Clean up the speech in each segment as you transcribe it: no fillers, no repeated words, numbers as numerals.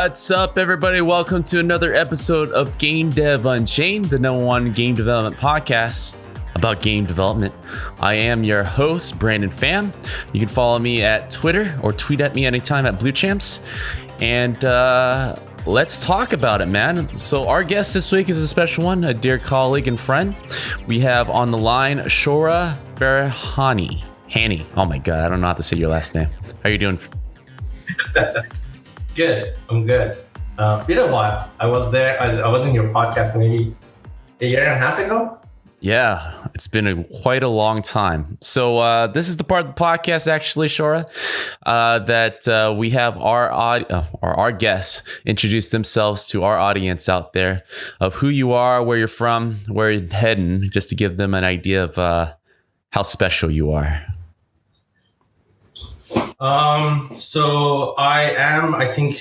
What's up, everybody? Welcome to another episode of Game Dev Unchained, the #1 game development podcast about game development. I am your host, Brandon Pham. You can follow me at Twitter or tweet at me anytime at BlueChamps. And let's talk about it, man. So our guest this week is a special one, a dear colleague and friend. We have on the line Shora Farahani. Oh my God, I don't know how to say your last name. How are you doing? Good. I'm good. Been a while. I was there. I was in your podcast maybe a year and a half ago. Yeah, it's been quite a long time. So this is the part of the podcast, actually, Shora, that we have our guests introduce themselves to our audience out there of who you are, where you're from, where you're heading, just to give them an idea of how special you are. So I think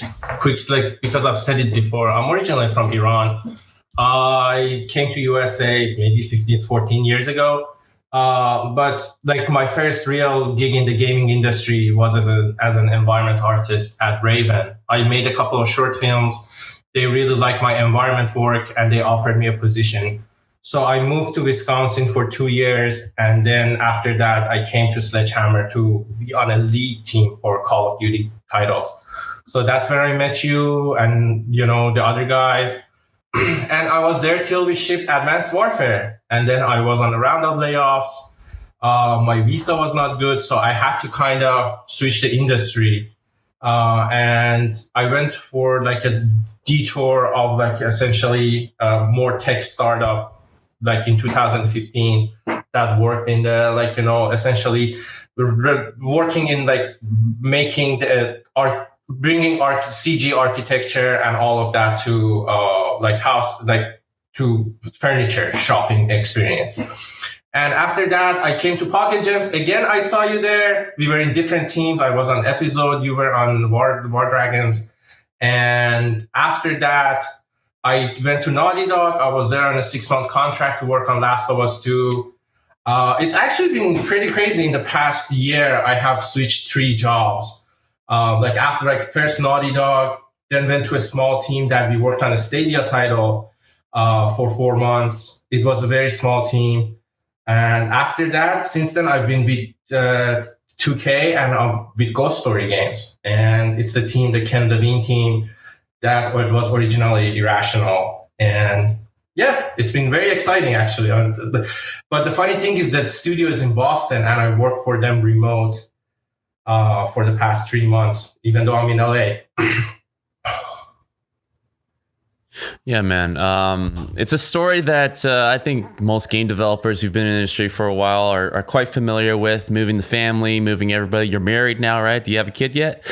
because I've said it before, I'm originally from Iran. I came to USA maybe 14 years ago. But like my first real gig in the gaming industry was as an environment artist at Raven. I made a couple of short films. They really liked my environment work and they offered me a position. So I moved to Wisconsin for 2 years. And then after that, I came to Sledgehammer to be on a lead team for Call of Duty titles. So that's where I met you and, the other guys. And I was there till we shipped Advanced Warfare. And then I was on a round of layoffs. My visa was not good. So I had to kind of switch the industry. And I went for like a detour of like essentially more tech startup. Like in 2015, that worked in the essentially working in like making the art, bringing art, CG architecture and all of that to to furniture shopping experience. And after that, I came to Pocket Gems again. I saw you there. We were in different teams. I was on Episode. You were on War Dragons. And after that, I went to Naughty Dog. I was there on a 6-month contract to work on Last of Us 2. It's actually been pretty crazy. In the past year, I have switched 3 jobs. After first Naughty Dog, then went to a small team that we worked on a Stadia title for 4 months. It was a very small team. And after that, since then, I've been with 2K and with Ghost Story Games. And it's the team, the Ken Levine team, that was originally Irrational. And yeah, it's been very exciting, actually. But the funny thing is that the studio is in Boston and I work for them remote for the past 3 months, even though I'm in LA. Yeah, man. It's a story that I think most game developers who've been in the industry for a while are quite familiar with. Moving the family, moving everybody. You're married now, right? Do you have a kid yet?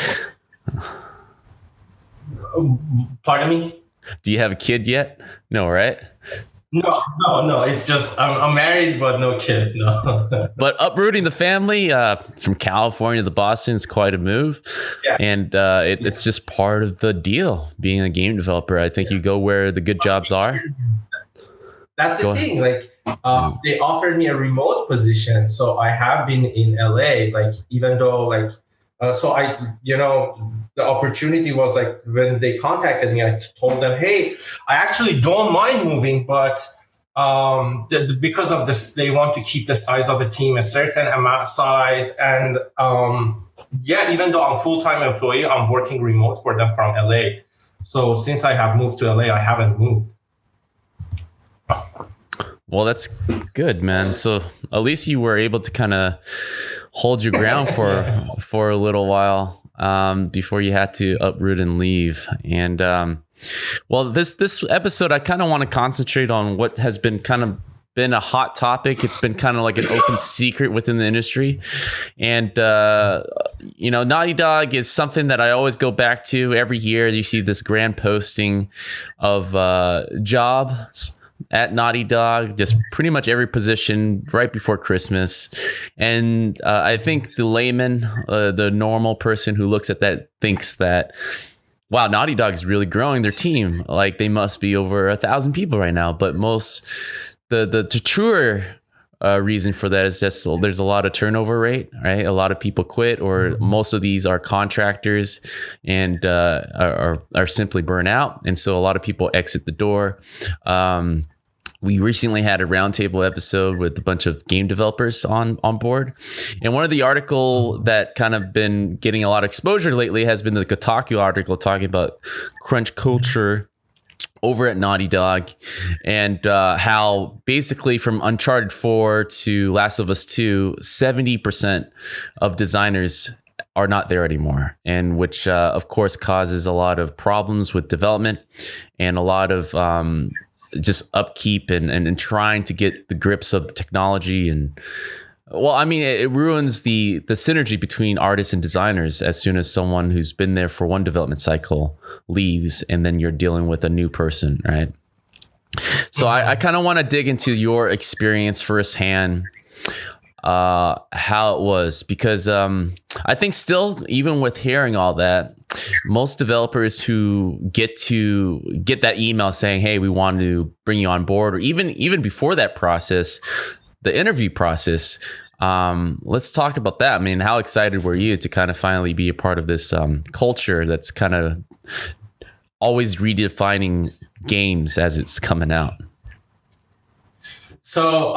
Pardon me? Do you have a kid yet? No, right? No. It's just I'm married, but no kids. No. But uprooting the family from California to Boston is quite a move, yeah. And it's just part of the deal. Being a game developer, I think you go where the good jobs are. That's the thing. They offered me a remote position, so I have been in LA. Even though the opportunity was when they contacted me, I told them, hey, I actually don't mind moving, but because of this, they want to keep the size of the team a certain amount size. And even though I'm a full-time employee, I'm working remote for them from LA. So since I have moved to LA, I haven't moved. Well, that's good, man. So at least you were able to kind of hold your ground for a little while before you had to uproot and leave. And this episode, I kind of want to concentrate on what has been been a hot topic. It's been kind of like an open secret within the industry. And, Naughty Dog is something that I always go back to every year. You see this grand posting of jobs at Naughty Dog, just pretty much every position right before Christmas. And I think the layman, the normal person who looks at that thinks that, wow, Naughty Dog is really growing their team. Like they must be over 1,000 people right now. But the truer reason for that is just there's a lot of turnover rate, right? A lot of people quit, or most of these are contractors and are simply burnt out, and so a lot of people exit the door. We recently had a roundtable episode with a bunch of game developers on board. And one of the article that kind of been getting a lot of exposure lately has been the Kotaku article talking about crunch culture over at Naughty Dog, and how basically from Uncharted 4 to Last of Us 2, 70% of designers are not there anymore, and which of course causes a lot of problems with development and a lot of just upkeep and trying to get the grips of the technology. And well, I mean, it ruins the synergy between artists and designers as soon as someone who's been there for one development cycle leaves, and then you're dealing with a new person, right? So I kind of want to dig into your experience firsthand, how it was, because I think still, even with hearing all that, most developers who get that email saying, hey, we want to bring you on board, or even before that process, the interview process, let's talk about that. I mean, how excited were you to kind of finally be a part of this culture that's kind of always redefining games as it's coming out? So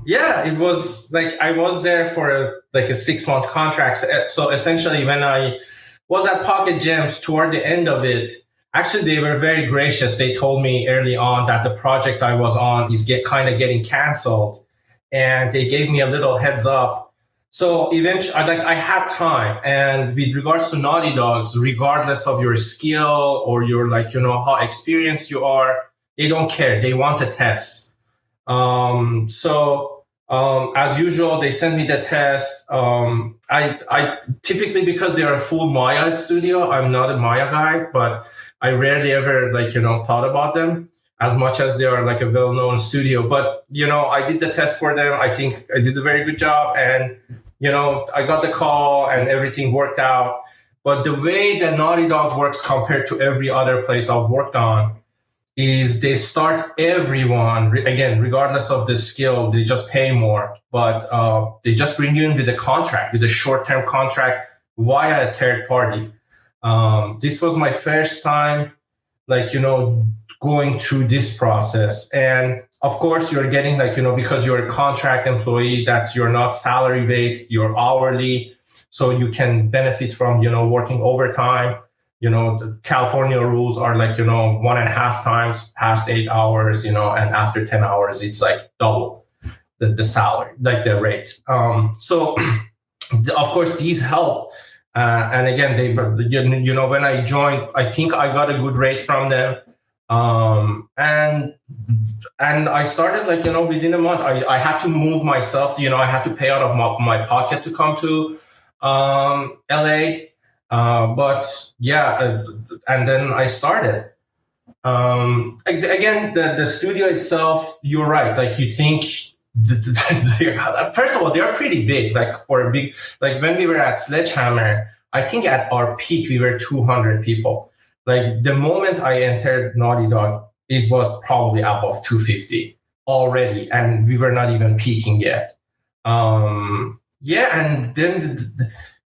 yeah, it was like I was there for a 6-month contract. So essentially, when I was at Pocket Gems toward the end of it, actually they were very gracious. They told me early on that the project I was on is kind of getting canceled, and they gave me a little heads up. So eventually, I had time. And with regards to Naughty Dogs, regardless of your skill or your how experienced you are, they don't care. They want a test. As usual, they sent me the test. I typically, because they're a full Maya studio, I'm not a Maya guy, but I rarely ever thought about them as much as they are a well-known studio. But I did the test for them. I think I did a very good job, and I got the call and everything worked out. But the way that Naughty Dog works compared to every other place I've worked on is they start everyone, again, regardless of the skill, they just pay more, but they just bring you in with a contract, with a short-term contract via a third party. This was my first time, going through this process. And of course, you're getting because you're a contract employee, you're not salary-based, you're hourly, so you can benefit from, working overtime. The California rules are 1.5 times past 8 hours, and after 10 hours, it's double the salary, the rate. So of course these help. And again, they, when I joined, I think I got a good rate from them. And I started within a month, I had to move myself, I had to pay out of my pocket to come to LA. But yeah, and then I started. Again, the studio itself, you're right. You think, first of all, they are pretty big. For a big, when we were at Sledgehammer, I think at our peak, we were 200 people. The moment I entered Naughty Dog, it was probably above 250 already. And we were not even peaking yet. Yeah, and then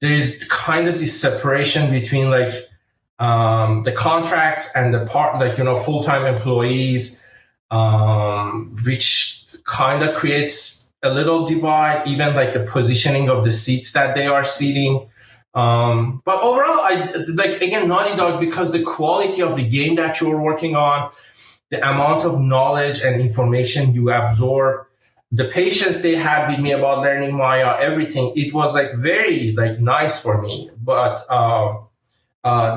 there is kind of this separation between the contracts and the part, full-time employees, which kind of creates a little divide, even the positioning of the seats that they are seating. But overall, again, Naughty Dog, because the quality of the game that you're working on, the amount of knowledge and information you absorb, the patience they had with me about learning Maya, everything, it was very nice for me. But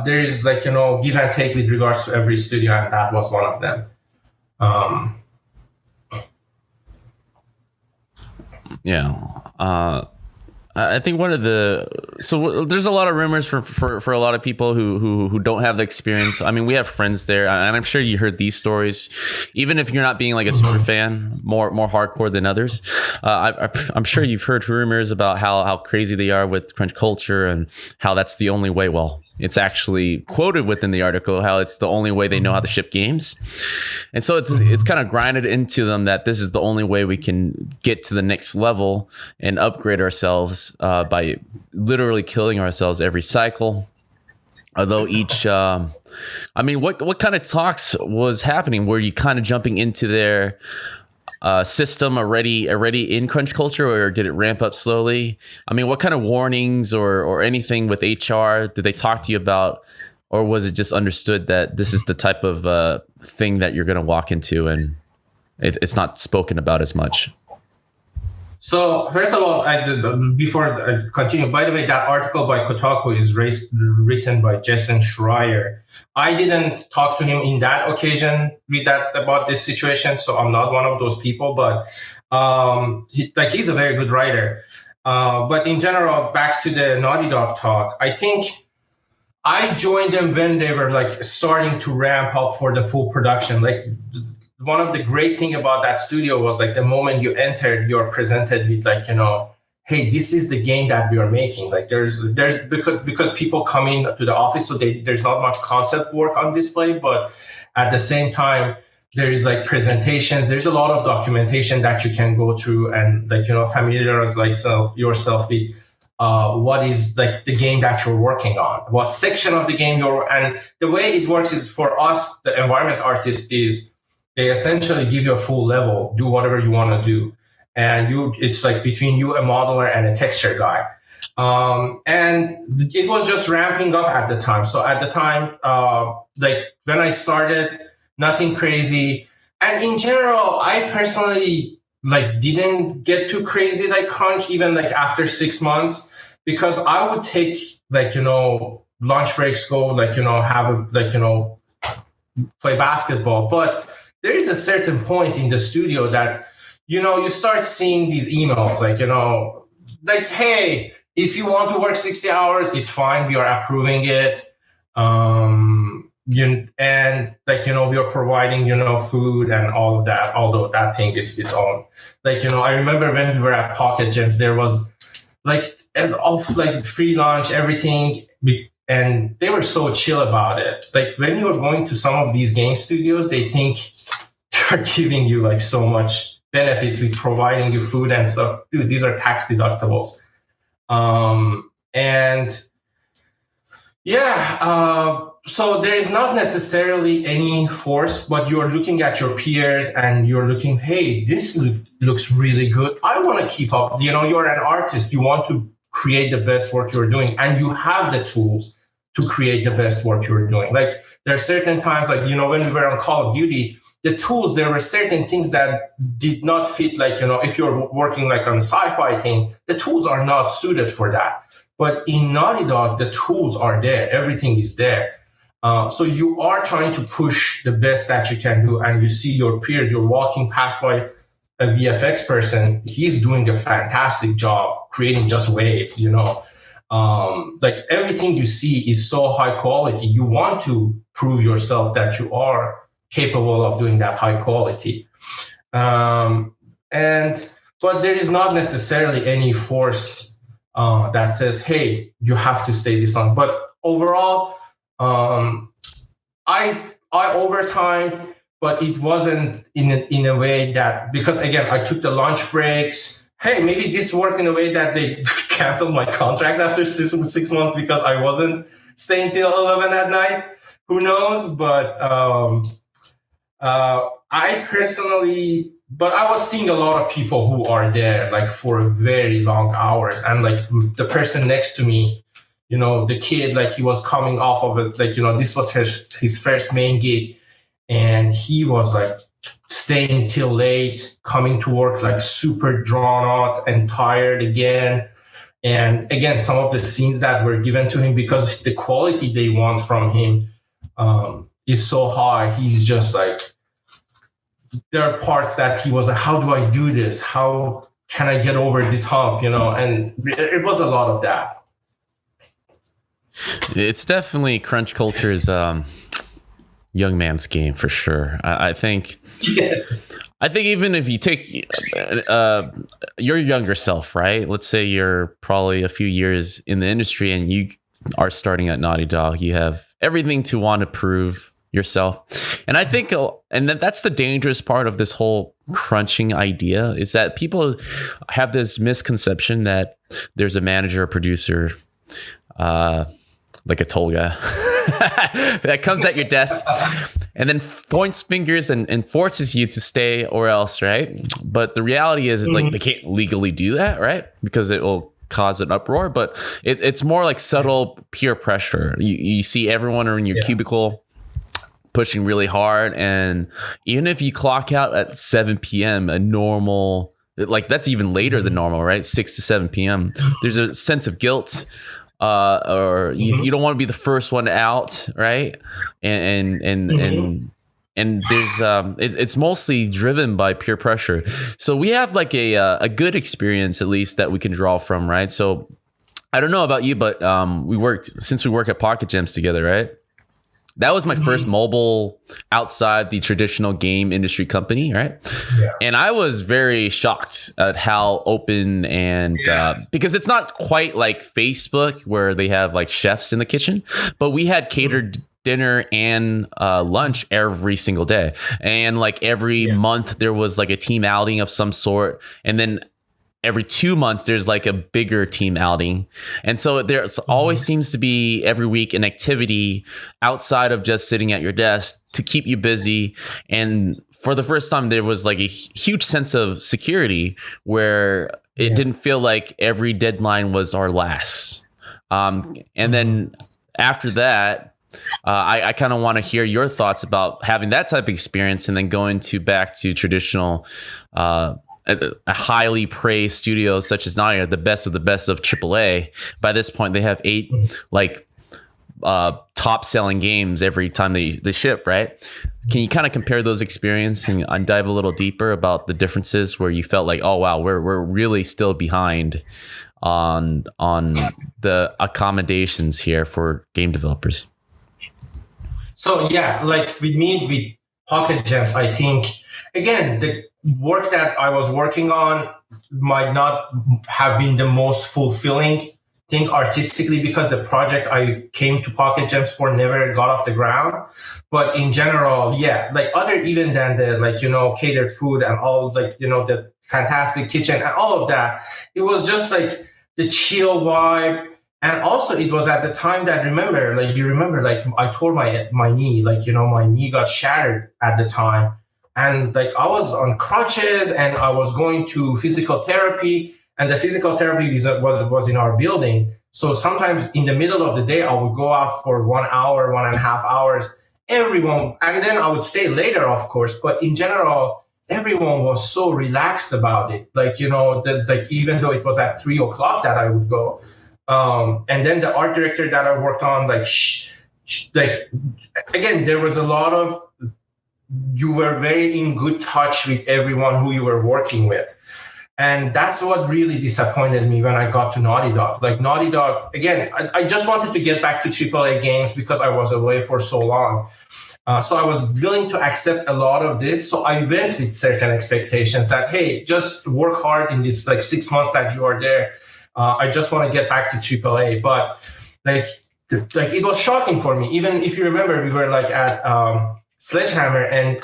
there is give and take with regards to every studio, and that was one of them. Yeah. I think there's a lot of rumors for a lot of people who don't have the experience. I mean, we have friends there, and I'm sure you heard these stories, even if you're not being a super fan, more hardcore than others. I'm sure you've heard rumors about how crazy they are with crunch culture and how that's the only way. Well, it's actually quoted within the article how it's the only way they know how to ship games. And so it's kind of grinded into them that this is the only way we can get to the next level and upgrade ourselves by literally killing ourselves every cycle. Although each, what kind of talks was happening? Were you kind of jumping into their system already in crunch culture, or did it ramp up slowly? I mean, what kind of warnings or anything with HR did they talk to you about, or was it just understood that this is the type of thing that you're going to walk into and it's not spoken about as much? So first of all, before I continue, by the way, that article by Kotaku is written by Jason Schreier. I didn't talk to him in that occasion about this situation, so I'm not one of those people. But he's a very good writer. But in general, back to the Naughty Dog talk, I think I joined them when they were like starting to ramp up for the full production. Like, one of the great thing about that studio was like the moment you entered, you're presented with like, hey, this is the game that we are making. Like there's because people come in to the office, so there's not much concept work on display, but at the same time, there is like presentations. There's a lot of documentation that you can go through and like, familiarize yourself with what is like the game that you're working on, what section of the game and the way it works is for us, the environment artists is, they essentially give you a full level, do whatever you want to do. And it's like between you, a modeler, and a texture guy. And it was just ramping up at the time. So at the time, like when I started, nothing crazy. And in general, I personally like didn't get too crazy like crunch, even like after 6 months, because I would take like, lunch breaks, go like, play basketball. But there is a certain point in the studio that, you start seeing these emails like, hey, if you want to work 60 hours, it's fine. We are approving it. And like, we are providing, food and all of that, although that thing is its own. Like, I remember when we were at Pocket Gems, there was like free lunch, everything. And they were so chill about it. Like when you're going to some of these game studios, they think are giving you like so much benefits with providing you food and stuff. Dude, these are tax deductibles. So there is not necessarily any force, but you're looking at your peers and you're looking, hey, this looks really good. I want to keep up. You're an artist. You want to create the best work you're doing, and you have the tools to create the best work you're doing. Like there are certain times, like, when we were on Call of Duty, the tools, there were certain things that did not fit. Like, if you're working like on a sci-fi thing, the tools are not suited for that. But in Naughty Dog, the tools are there. Everything is there. So you are trying to push the best that you can do. And you see your peers, you're walking past by a VFX person. He's doing a fantastic job creating just waves, like everything you see is so high quality. You want to prove yourself that you are capable of doing that high quality. But there is not necessarily any force that says, hey, you have to stay this long. But overall, I overtimed, but it wasn't in a way that, because again, I took the lunch breaks. Hey, maybe this worked in a way that they canceled my contract after 6 months because I wasn't staying till 11 at night. Who knows? But I was seeing a lot of people who are there like for very long hours, and like the person next to me, the kid, like he was coming off of it, like, this was his first main gig, and he was like staying till late, coming to work like super drawn out and tired again. And again, some of the scenes that were given to him, because the quality they want from him is so high, he's just like, there are parts that he was like, how do I do this? How can I get over this hump? And it was a lot of that. It's definitely crunch culture's young man's game for sure. I think. Yeah. I think even if you take your younger self, right? Let's say you're probably a few years in the industry and you are starting at Naughty Dog, you have everything to want to prove yourself. And I think, and that's the dangerous part of this whole crunching idea, is that people have this misconception that there's a manager or producer, like a Tolga, that comes at your desk and then points fingers and forces you to stay or else, right? But the reality is like they can't legally do that, right? Because it will cause an uproar. But it's more like subtle peer pressure. You see everyone in your cubicle pushing really hard, and even if you clock out at 7 p.m., a normal, like that's even later than normal, right? 6 to 7 p.m. There's a sense of guilt, or you don't want to be the first one out, right? And there's it's mostly driven by peer pressure. So we have like a good experience at least that we can draw from, right? So I don't know about you, but we work at Pocket Gems together, right? That was my first mobile outside the traditional game industry company, right? Yeah. And I was very shocked at how open and because it's not quite like Facebook where they have like chefs in the kitchen, but we had catered dinner and lunch every single day. And like every month there was like a team outing of some sort. And then every 2 months, there's like a bigger team outing. And so there's always seems to be every week an activity outside of just sitting at your desk to keep you busy. And for the first time, there was like a huge sense of security where it didn't feel like every deadline was our last. And then after that, I kind of want to hear your thoughts about having that type of experience and then going back to traditional a highly praised studio such as Naughty, the best of AAA. By this point, they have 8 like top selling games every time they ship, right? Can you kind of compare those experiences and dive a little deeper about the differences where you felt like, oh wow, we're really still behind on the accommodations here for game developers? So yeah, like with Pocket Gems, I think again the work that I was working on might not have been the most fulfilling thing artistically because the project I came to Pocket Gems for never got off the ground. But in general, yeah, like other even than the like, catered food and all like, the fantastic kitchen and all of that, it was just like the chill vibe. And also it was at the time that you remember, like I tore my knee, like, my knee got shattered at the time. And like I was on crutches and I was going to physical therapy, and the physical therapy was in our building. So sometimes in the middle of the day, I would go out for 1 hour, 1.5 hours. And then I would stay later, of course. But in general, everyone was so relaxed about it. Like, like even though it was at 3 o'clock that I would go. And then the art director that I worked on, like again, there was a lot of, you were very in good touch with everyone who you were working with. And that's what really disappointed me when I got to Naughty Dog. Like Naughty Dog, again, I just wanted to get back to AAA games because I was away for so long. So I was willing to accept a lot of this. So I went with certain expectations that, hey, just work hard in this like 6 months that you are there. I just want to get back to AAA. But like it was shocking for me. Even if you remember, we were like at Sledgehammer, and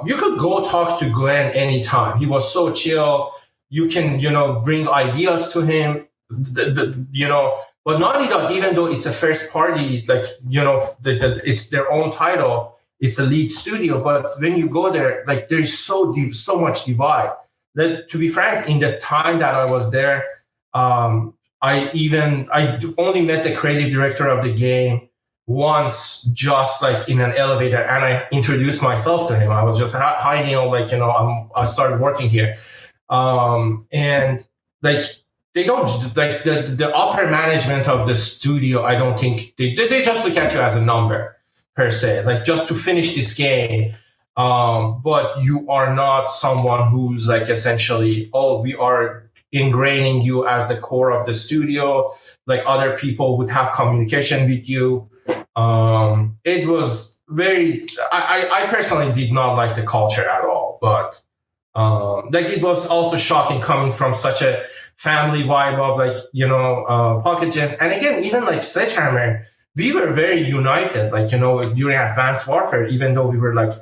you could go talk to Glenn anytime. He was so chill. You can, bring ideas to him, but Naughty Dog, even though it's a first party, like, it's their own title, it's a lead studio. But when you go there, like there's so much divide that, to be frank, in the time that I was there, I only met the creative director of the game once, just like in an elevator, and I introduced myself to him. I was just, hi Neil, like, I started working here. And like, they don't like the upper management of the studio. I don't think they just look at you as a number per se, like just to finish this game. But you are not someone who's like essentially, oh, we are ingraining you as the core of the studio. Like other people would have communication with you. It was very, I personally did not like the culture at all, but Like it was also shocking coming from such a family vibe of like, Pocket Gems. And again, even like Sledgehammer, we were very united, like, during Advanced Warfare, even though we were like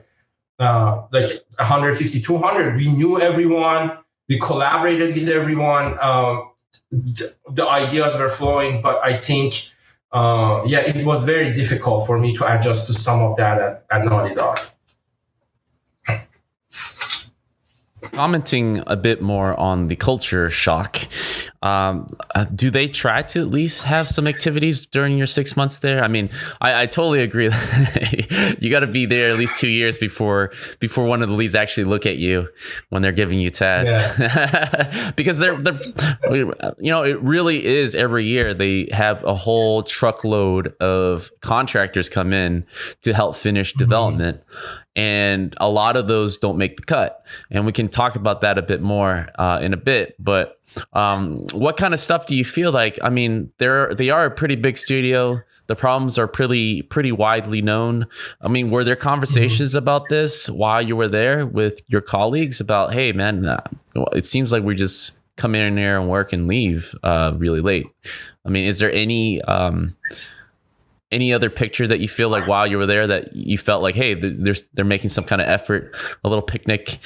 150, 200, we knew everyone, we collaborated with everyone. The ideas were flowing, but I think, it was very difficult for me to adjust to some of that at Naughty Dog. Commenting a bit more on the culture shock, do they try to at least have some activities during your 6 months there? I mean, I totally agree. You got to be there at least 2 years before one of the leads actually look at you when they're giving you tasks. Yeah. Because they're it really is every year they have a whole truckload of contractors come in to help finish development. And a lot of those don't make the cut. And we can talk about that a bit more in a bit. But what kind of stuff do you feel like? I mean, they are a pretty big studio. The problems are pretty widely known. I mean, were there conversations about this while you were there with your colleagues about, hey, man, it seems like we just come in here and work and leave really late? I mean, is there any other picture that you feel like while you were there that you felt like, hey, they're making some kind of effort, a little picnic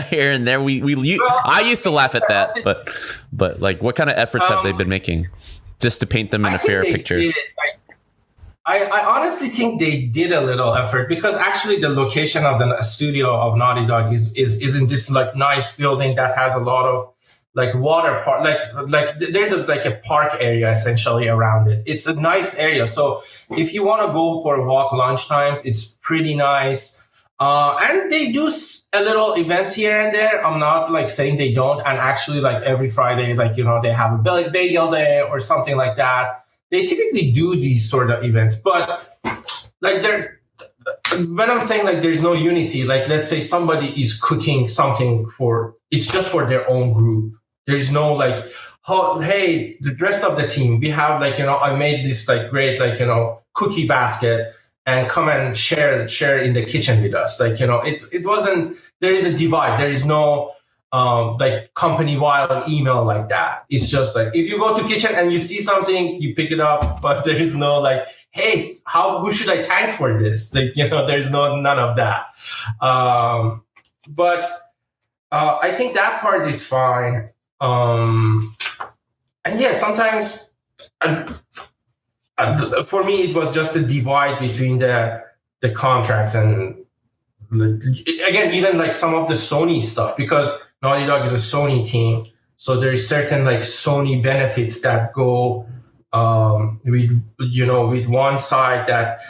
here and there? I used to laugh at that, but like, what kind of efforts have they been making just to paint them in a fair picture? I honestly think they did a little effort, because actually the location of the studio of Naughty Dog is in this like nice building that has a lot of like water park, like there's a park area essentially around it. It's a nice area. So if you want to go for a walk lunch times, it's pretty nice. And they do a little events here and there. I'm not like saying they don't. And actually like every Friday, like, they have a bagel day or something like that. They typically do these sort of events, but like when I'm saying like there's no unity, like let's say somebody is cooking something it's just for their own group. There's no like, oh, hey, the rest of the team, we have like, I made this like great, like, cookie basket and come and share in the kitchen with us. Like, it wasn't, there is a divide. There is no like company-wide email like that. It's just like, if you go to kitchen and you see something, you pick it up, but there is no like, hey, who should I thank for this? Like, there's none of that. But I think that part is fine. And yeah, sometimes for me, it was just a divide between the contracts and again, even like some of the Sony stuff, because Naughty Dog is a Sony team. So there's certain like Sony benefits that go with one side that,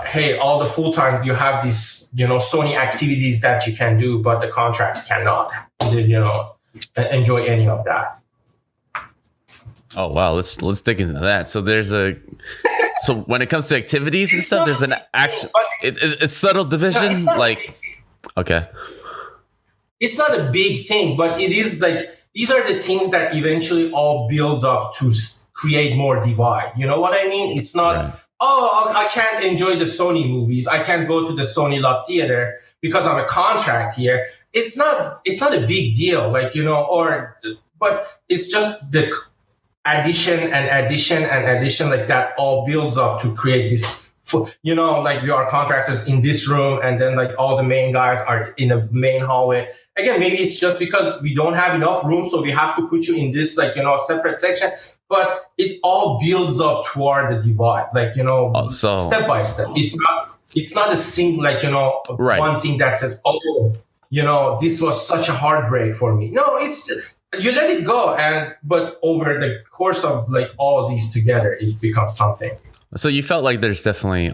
hey, all the full times you have these, Sony activities that you can do, but the contracts cannot, enjoy any of that. Oh wow, let's dig into that. So so when it comes to activities and stuff, there's an action. It's subtle division, okay. It's not a big thing, but it is like these are the things that eventually all build up to create more divide. You know what I mean? It's not. Right. Oh, I can't enjoy the Sony movies. I can't go to the Sony Lot Theater because I'm a contract here. It's not a big deal, but it's just the addition like that all builds up to create this, like we are contractors in this room and then like all the main guys are in the main hallway. Again, maybe it's just because we don't have enough room, so we have to put you in this separate section, but it all builds up toward the divide, step by step. It's not a single, right. One thing that says, oh, this was such a heartbreak for me. No, it's, you let it go. But over the course of all these together, it becomes something. So you felt like there's definitely,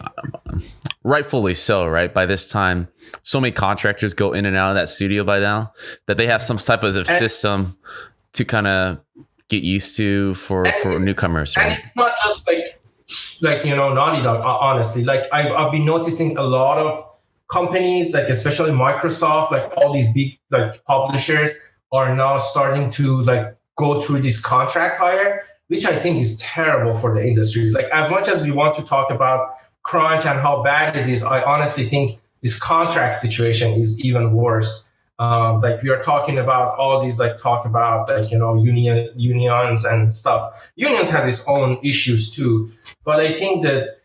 rightfully so, right? By this time, so many contractors go in and out of that studio by now that they have some type of system to kind of get used to for newcomers, right? And it's not just Naughty Dog, honestly. I've been noticing a lot of companies, especially Microsoft, all these big publishers are now starting to go through this contract hire, which I think is terrible for the industry. As much as we want to talk about crunch and how bad it is, I honestly think this contract situation is even worse. Like we are talking about all these, like talk about like, unions and stuff. Unions has its own issues too, but I think that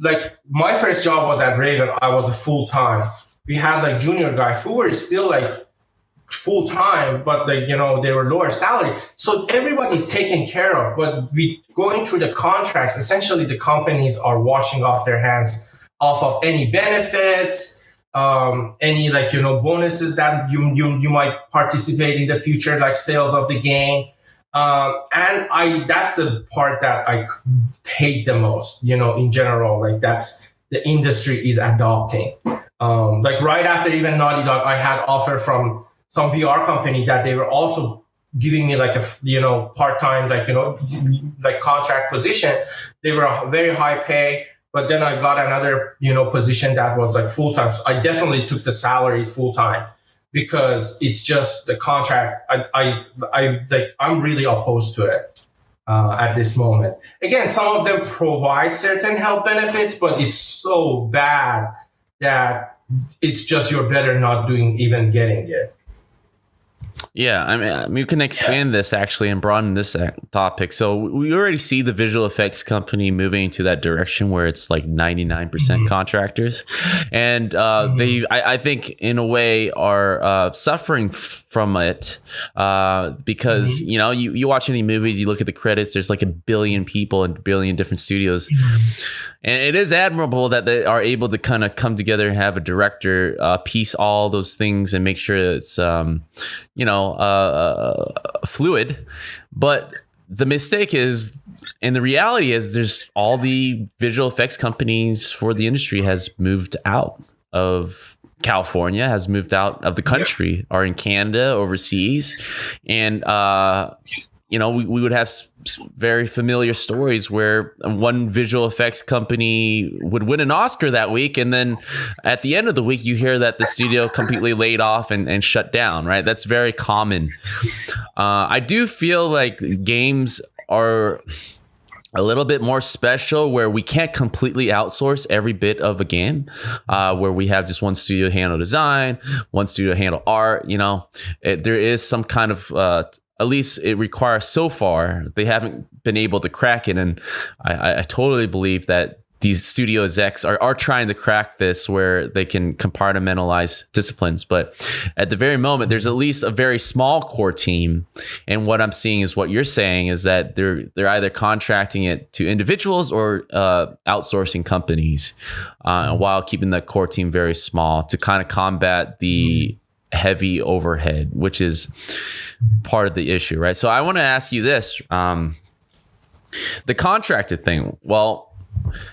like my first job was at Raven. I was a full time. We had like junior guys who were still like full time, but like, they were lower salary. So everybody's taken care of. But we going through the contracts, essentially the companies are washing off their hands off of any benefits, any like, bonuses that you might participate in the future, like sales of the game. And that's the part that I hate the most, in general. Like that's the industry is adopting. Like right after even Naughty Dog, I had offer from some VR company that they were also giving me like a part-time like contract position. They were a very high pay, but then I got another position that was like full-time. So I definitely took the salary full-time because it's just the contract. I'm really opposed to it at this moment. Again, some of them provide certain health benefits, but it's so bad that it's just you're better not even getting it. Yeah, I mean, we can expand this actually and broaden this topic. So we already see the visual effects company moving into that direction where it's like 99% contractors, and I think in a way are suffering from it because you watch any movies, you look at the credits, there's like a billion people and a billion different studios. And it is admirable that they are able to kind of come together and have a director piece all those things and make sure it's, fluid. But the mistake is, and the reality is, there's all the visual effects companies for the industry has moved out of California, has moved out of the country, are in Canada, overseas. And, we would have very familiar stories where one visual effects company would win an Oscar that week, and then at the end of the week you hear that the studio completely laid off and shut down, right? That's very common. I do feel like games are a little bit more special where we can't completely outsource every bit of a game, where we have just one studio handle design, one studio handle art. There is some kind of at least it requires, so far, they haven't been able to crack it. And I totally believe that these studio execs are trying to crack this where they can compartmentalize disciplines. But at the very moment, there's at least a very small core team. And what I'm seeing is what you're saying is that they're either contracting it to individuals or outsourcing companies while keeping the core team very small to kind of combat the heavy overhead, which is part of the issue, right? So I want to ask you this, the contracted thing. Well,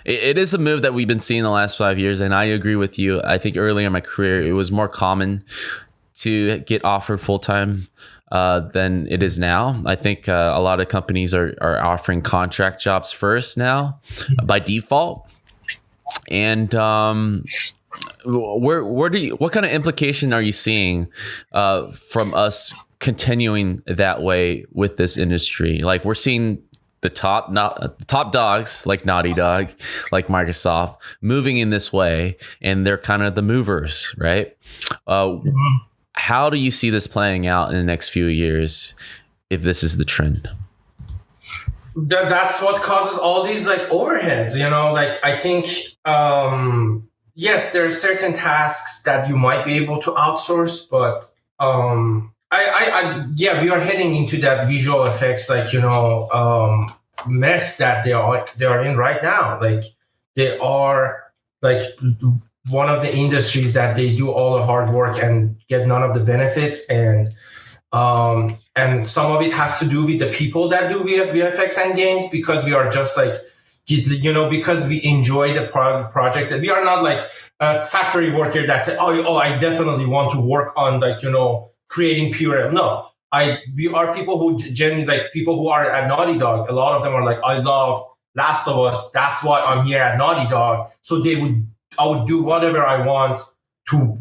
it is a move that we've been seeing the last 5 years, and I agree with you. I think early in my career, it was more common to get offered full-time than it is now. I think a lot of companies are offering contract jobs first now by default. And what kind of implication are you seeing from us continuing that way with this industry? Like we're seeing the top dogs like Naughty Dog, like Microsoft, moving in this way, and they're kind of the movers, right? How do you see this playing out in the next few years if this is the trend? That's what causes all these like overheads, like I think yes, there are certain tasks that you might be able to outsource, but we are heading into that visual effects, like, mess that they are in right now. Like they are like one of the industries that they do all the hard work and get none of the benefits. And some of it has to do with the people that do VFX and games, because we are just like, because we enjoy the project, that we are not like a factory worker that said, oh, I definitely want to work on like, creating pure. No, we are people who genuinely, like people who are at Naughty Dog. A lot of them are like, I love Last of Us. That's why I'm here at Naughty Dog. So I would do whatever I want to,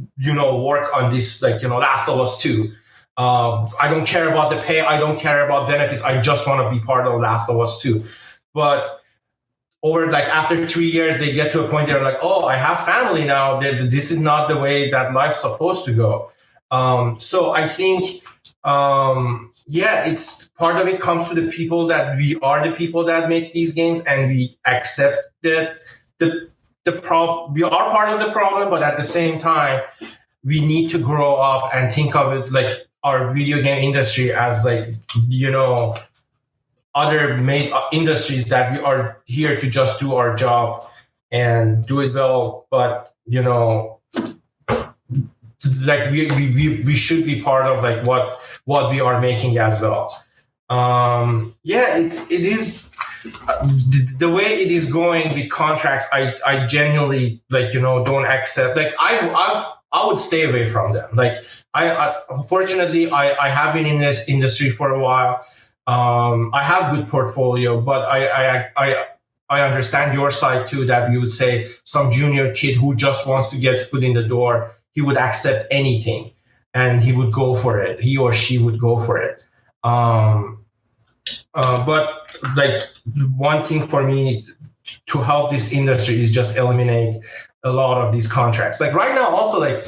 work on this, like, Last of Us 2. I don't care about the pay. I don't care about benefits. I just want to be part of Last of Us 2. But over like after 3 years, they get to a point they're like, oh, I have family now. This is not the way that life's supposed to go. So I think, it's part of it comes to the people that we are the people that make these games, and we accept that we are part of the problem, but at the same time, we need to grow up and think of it like our video game industry as like, other made industries, that we are here to just do our job and do it well. But, like we should be part of like what we are making as well. It is the way it is going with contracts. I genuinely don't accept. Like I would stay away from them. Like fortunately I have been in this industry for a while. I have good portfolio, but I understand your side too, that you would say some junior kid who just wants to get foot in the door, he would accept anything and he would go for it. He or she would go for it. But like one thing for me to help this industry is just eliminate a lot of these contracts. Like right now, also like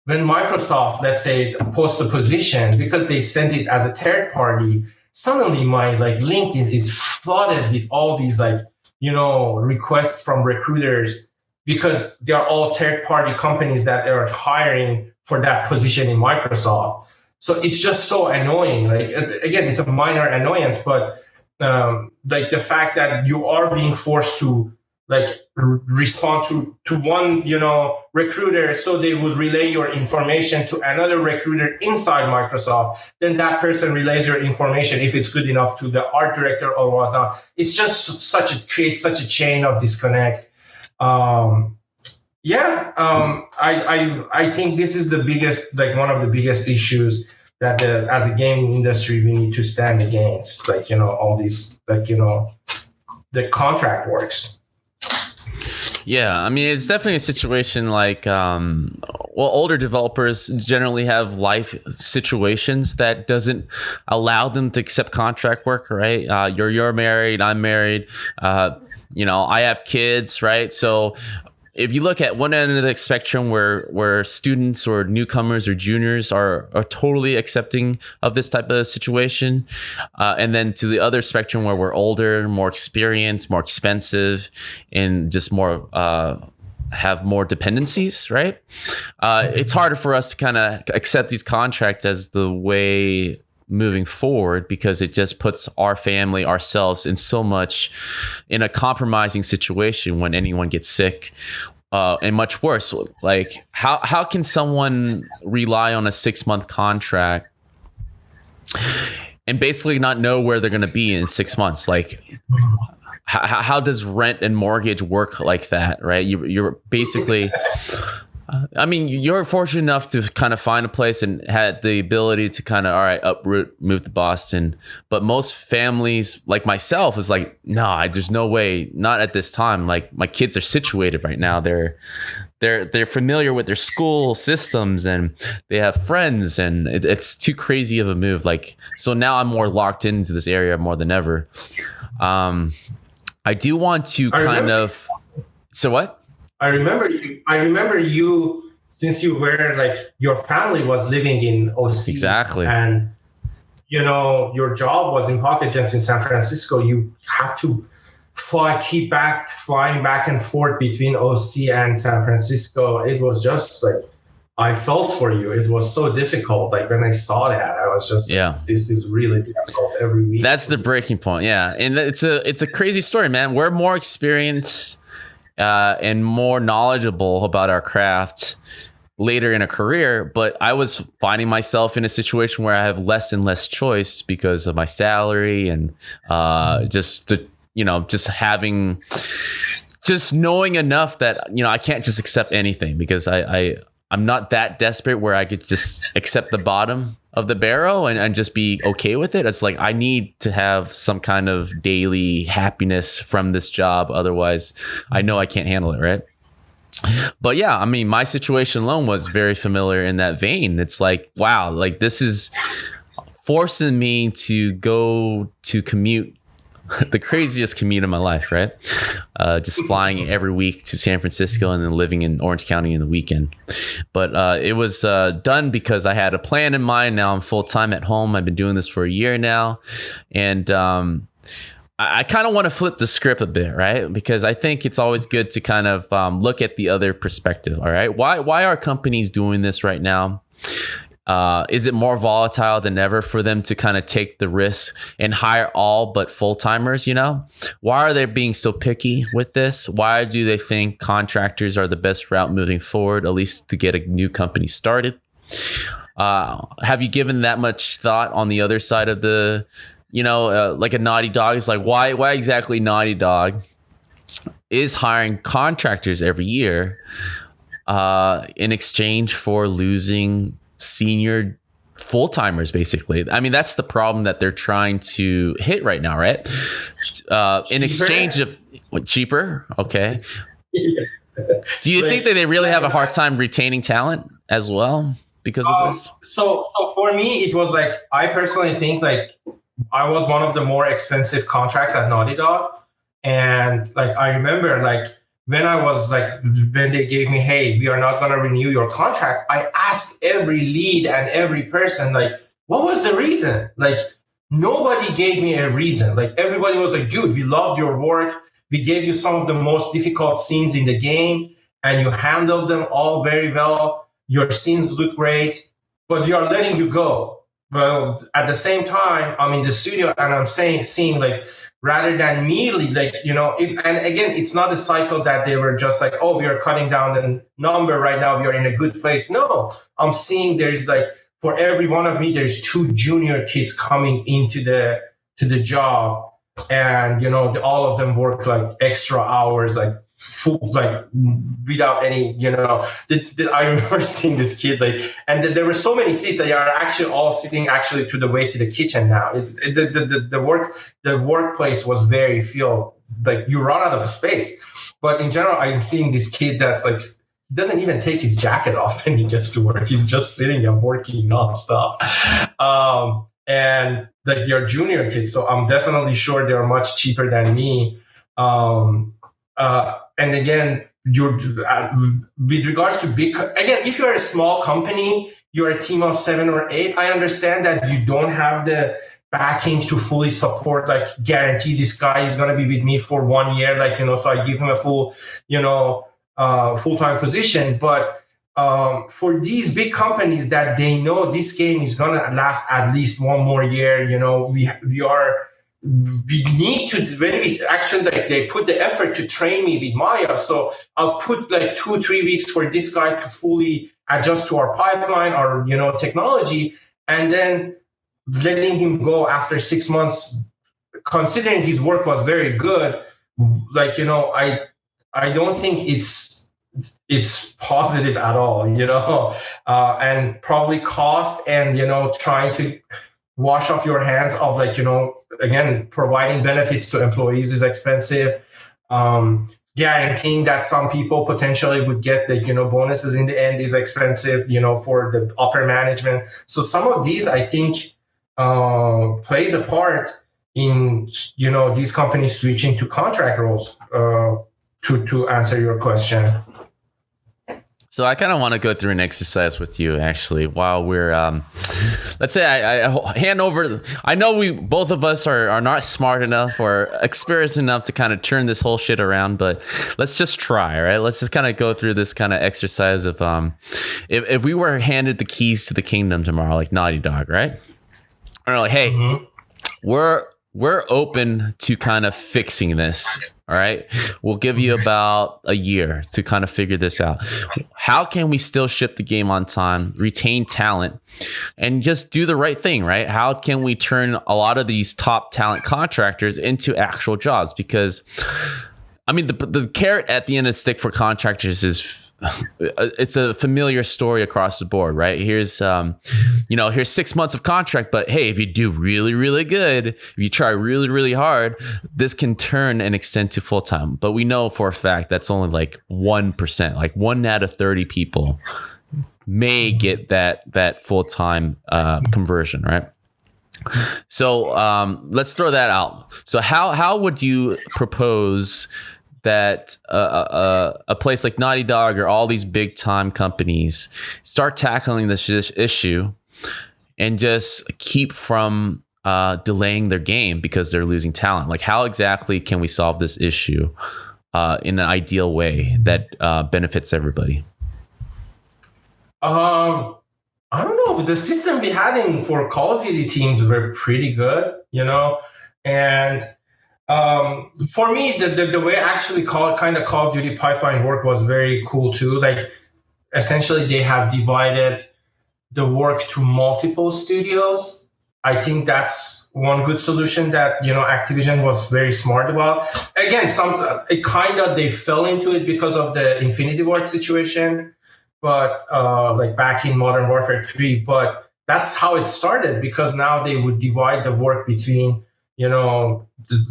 when Microsoft, let's say, posts a position, because they sent it as a third party, suddenly my like LinkedIn is flooded with all these requests from recruiters, because they are all third party companies that are hiring for that position in Microsoft. So it's just so annoying. Like again, it's a minor annoyance, but like the fact that you are being forced to like respond to one recruiter, so they would relay your information to another recruiter inside Microsoft, then that person relays your information, if it's good enough, to the art director or whatnot. It's just creates such a chain of disconnect. I think this is the biggest, like one of the biggest issues that as a gaming industry we need to stand against, like all these the contract works. Yeah, I mean, it's definitely a situation like, older developers generally have life situations that doesn't allow them to accept contract work, right? You're married, I'm married, I have kids, right? So if you look at one end of the spectrum where students or newcomers or juniors are totally accepting of this type of situation, and then to the other spectrum where we're older, more experienced, more expensive, and just more have more dependencies, right? It's harder for us to kind of accept these contracts as the way moving forward, because it just puts our family, ourselves in a compromising situation when anyone gets sick, and much worse. Like how can someone rely on a 6-month contract and basically not know where they're going to be in 6 months? Like how does rent and mortgage work like that, right? You're basically you're fortunate enough to kind of find a place and had the ability to kind of, all right, uproot, move to Boston. But most families like myself is like, no, there's no way, not at this time. Like my kids are situated right now. They're familiar with their school systems and they have friends, and it's too crazy of a move. Like, so now I'm more locked into this area more than ever. I do want to so what? I remember you, since you were like, your family was living in OC. Exactly. And, your job was in Pocket Gems in San Francisco. You had to flying back and forth between OC and San Francisco. It was just like, I felt for you. It was so difficult. Like when I saw that, I was just, this is really difficult every week. That's the breaking point. Yeah. And it's a crazy story, man. We're more experienced and more knowledgeable about our craft later in a career, but I was finding myself in a situation where I have less and less choice because of my salary and just knowing enough that I can't just accept anything, because I'm not that desperate where I could just accept the bottom of the barrel and just be okay with it. It's like I need to have some kind of daily happiness from this job. Otherwise, I know I can't handle it, right? But yeah, I mean, my situation alone was very familiar in that vein. It's like, wow, like this is forcing me to go to commute the craziest commute of my life, right? Just flying every week to San Francisco and then living in Orange County in the weekend. But it was done because I had a plan in mind. Now I'm full time at home. I've been doing this for a year now. And I kind of want to flip the script a bit, right? Because I think it's always good to kind of look at the other perspective, all right? Why are companies doing this right now? Is it more volatile than ever for them to kind of take the risk and hire all but full-timers, you know? Why are they being so picky with this? Why do they think contractors are the best route moving forward, at least to get a new company started? Have you given that much thought on the other side of the, like a Naughty Dog is like, why exactly Naughty Dog is hiring contractors every year in exchange for losing senior full-timers, basically? I mean, that's the problem that they're trying to hit right now, right? In exchange of cheaper. Okay. Do you think that they really have a hard time retaining talent as well because of this? So for me, it was like, I personally think like I was one of the more expensive contracts at Naughty Dog. And like, I remember like, when they gave me, hey, we are not going to renew your contract, I asked every lead and every person, like, what was the reason? Like, nobody gave me a reason. Like, everybody was like, dude, we loved your work. We gave you some of the most difficult scenes in the game, and you handled them all very well. Your scenes look great, but we are letting you go. Well, at the same time, I'm in the studio and I'm seeing like, rather than me, like, and again, it's not a cycle that they were just like, oh, we are cutting down the number right now, we are in a good place. No, I'm seeing there's like, for every one of me, there's 2 junior kids coming into the job, and all of them work like extra hours, like full, like without any, I remember seeing this kid, like, and there were so many seats that are actually all sitting actually to the way to the kitchen now. The workplace was very filled, like you run out of space. But in general, I'm seeing this kid that's like, doesn't even take his jacket off when he gets to work. He's just sitting and working nonstop. And like your junior kids, so I'm definitely sure they're much cheaper than me. And again, with regards to if you're a small company, you're a team of 7 or 8, I understand that you don't have the backing to fully support, like guarantee this guy is going to be with me for 1 year, like, so I give him a full, full-time position. But for these big companies that they know this game is going to last at least 1 more year, we need to, when we actually, like, they put the effort to train me with Maya. So I'll put like 2-3 weeks for this guy to fully adjust to our pipeline, our, technology, and then letting him go after 6 months, considering his work was very good. Like, I don't think it's positive at all, and probably cost and, trying to wash off your hands of, like, again, providing benefits to employees is expensive. Guaranteeing that some people potentially would get the, bonuses in the end is expensive, for the upper management. So some of these, I think, plays a part in, these companies switching to contract roles, to answer your question. So I kind of want to go through an exercise with you, actually, while we're, let's say I hand over. I know we both of us are not smart enough or experienced enough to kind of turn this whole shit around, but let's just try, right? Let's just kind of go through this kind of exercise of, if we were handed the keys to the kingdom tomorrow, like Naughty Dog, right? Or like, hey, we're open to kind of fixing this. All right. We'll give you about a year to kind of figure this out. How can we still ship the game on time, retain talent, and just do the right thing, right? How can we turn a lot of these top talent contractors into actual jobs? Because, I mean, the carrot at the end of the stick for contractors is, it's a familiar story across the board, right? Here's, here's 6 months of contract, but hey, if you do really, really good, if you try really, really hard, this can turn and extend to full time. But we know for a fact that's only like 1%, like 1 out of 30 people may get that full time conversion, right? So let's throw that out. So how would you propose that a place like Naughty Dog or all these big time companies start tackling this issue and just keep from delaying their game because they're losing talent? Like, how exactly can we solve this issue in an ideal way that benefits everybody? I don't know. The system we had for Call of Duty teams were pretty good, and for me, the way actually Call of Duty pipeline work was very cool too. Like, essentially, they have divided the work to multiple studios. I think that's one good solution that Activision was very smart about. Again, they fell into it because of the Infinity Ward situation, but like back in Modern Warfare 3. But that's how it started, because now they would divide the work between